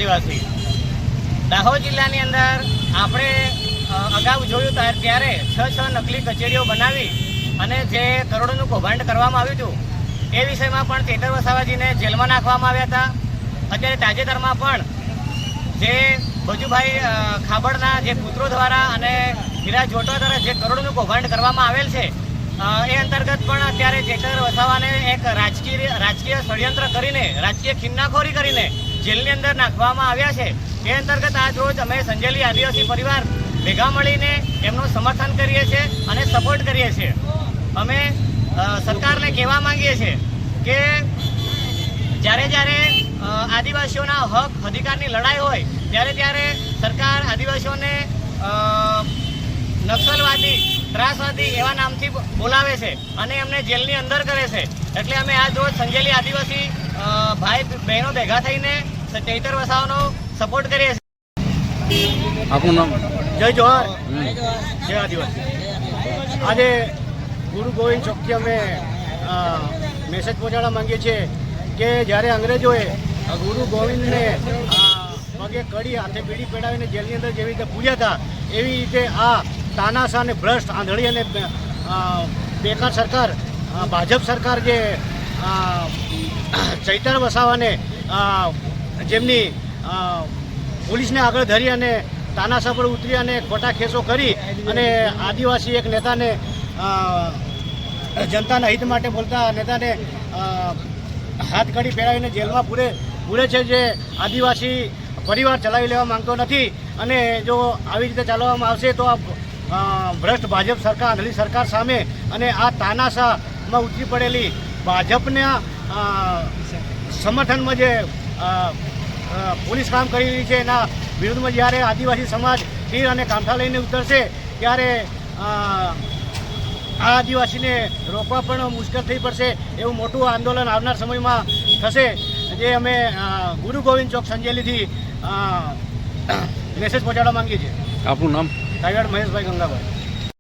આદિવાસી। દાહોદ જિલ્લાની અંદર આપણે અગાઉ જોયું ત્યારે 6 નકલી કચેરીઓ બનાવી અને જે કરોડોનું કૌભાંડ કરવામાં આવ્યું હતું એ વિષયમાં પણ ચેતર વસાવાજીને જેલમાં નાખવામાં આવ્યા હતા। અત્યારે તાજેતરમાં પણ જે ભજુભાઈ ખાબડના જે પુત્રો દ્વારા અને હીરા જોટવા દ્વારા જે કરોડોનું કૌભાંડ કરવામાં આવેલ છે એ અંતર્ગત પણ અત્યારે ચેતર વસાવાને એક રાજકીય ષડયંત્ર કરીને રાજકીય ખિન્નાખોરી કરીને જેલની અંદર નાખવામાં આવ્યા છે। એ અંતર્ગત આજ રોજ અમે સંજેલી આદિવાસી પરિવાર ભેગા મળીને એમનું સમર્થન કરીએ છીએ અને સપોર્ટ કરીએ છીએ। અમે સરકારને કહેવા માંગીએ છીએ કે જ્યારે આદિવાસીઓના હક અધિકારની લડાઈ હોય ત્યારે સરકાર આદિવાસીઓને નક્સલવાદી ત્રાસવાદી એવા નામથી બોલાવે છે અને એમને જેલની અંદર કરે છે। એટલે અમે આજ રોજ સંજેલી આદિવાસી ભાઈ બહેનો ભેગા થઈને ચેતર વસાવાનો સપોર્ટ કરીએ છીએ। આપનું નામ? જય જોહાર, જય આદિવાસી। આજે ગુરુ ગોવિંદ ચોકથી અમે મેસેજ પહોંચાડવા માંગીએ છીએ કે જ્યારે અંગ્રેજોએ ગુરુ ગોવિંદને પગે કડી હાથે બીડી પેડાવીને જેલની અંદર જેવી રીતે પૂજ્યા હતા એવી રીતે આ તાનાશાહ અને ભ્રષ્ટ આંધળી અને બેકાર સરકાર ભાજપ સરકાર જે ચૈતર વસાવાને જેમની પોલીસને આગળ ધરી અને તાનાશાહ પર ઉતરી અને ખોટા કેસો કરી અને આદિવાસી એક નેતાને જનતાના હિત માટે બોલતા નેતાને હાથ કડી પહેરાવીને જેલમાં પૂરે છે, જે આદિવાસી પરિવાર ચલાવી લેવા માંગતો નથી। અને જો આવી રીતે ચાલવામાં આવશે તો આ ભ્રષ્ટ ભાજપ સરકાર આંધળી સરકાર સામે અને આ તાનાશાહમાં ઉતરી પડેલી ભાજપના સમર્થનમાં જે પોલીસ કામ કરી રહી છે એના વિરુદ્ધમાં જ્યારે આદિવાસી સમાજ તીર અને કાંઠા લઈને ઉતરશે ત્યારે આ આદિવાસીને રોકવા પણ મુશ્કેલ થઈ પડશે। એવું મોટું આંદોલન આવનાર સમયમાં થશે, જે અમે ગુરુ ગોવિંદ ચોક સંજેલીથી મેસેજ પહોંચાડવા માંગીએ છીએ। આપનું નામ? કાયવાડ મહેશભાઈ ગંગાભાઈ।